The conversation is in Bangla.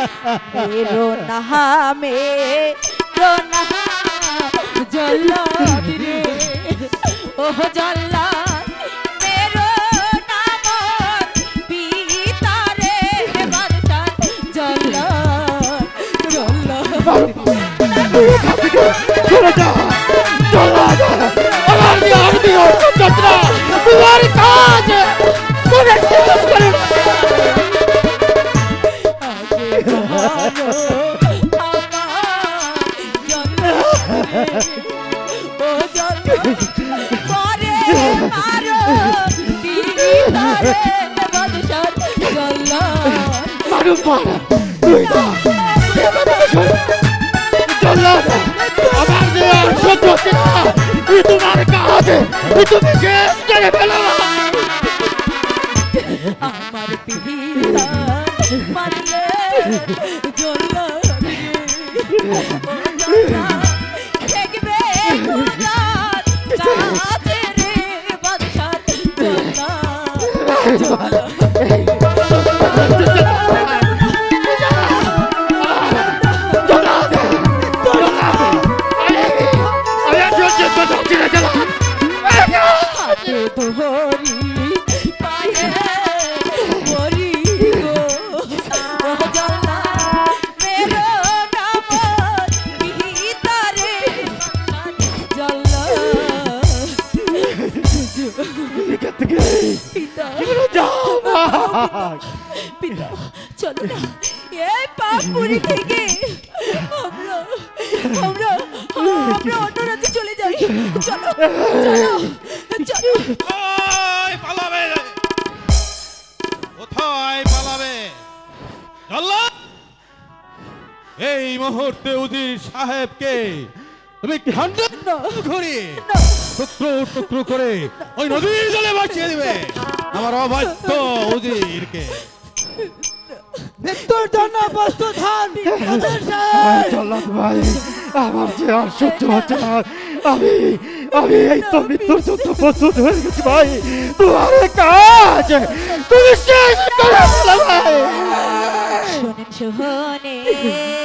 मेरो नहामे रोना जल्लाद रे ओह जल्लाद मेरो नाम पिता रे बादशाह जल्लाद जल्लाद तुम्हारी काज तुम्हारे काज तुम्हें शेष करे फैला আমার পিতা মারলে জল্লা দেখবে গুনার কাছে রে বাদশাহ জল্লা পিতা চলো না এই পাপ পুরি থেকে আমরা অন্য রাতে চলে যাই চলো চলো ওই পালাবে কোথায় পালাবে আল্লাহ এই মুহূর্তে উজির সাহেবকে তুমি খণ্ডন করে টুকরো করে ওই নদীর জলে ভাসিয়ে দিবে আমার অবাধ্য উজিরকে মৃত্যুর জন্য প্রস্তুত হন জল্লাদ ভাই আমার যে আর সহ্য হচ্ছে না আমি এই তো মৃত্যুর জন্য প্রস্তুত হয়ে গেছি ভাই তোমার কাজ তুমি শেষ করে ফেলো ভাই শোনেন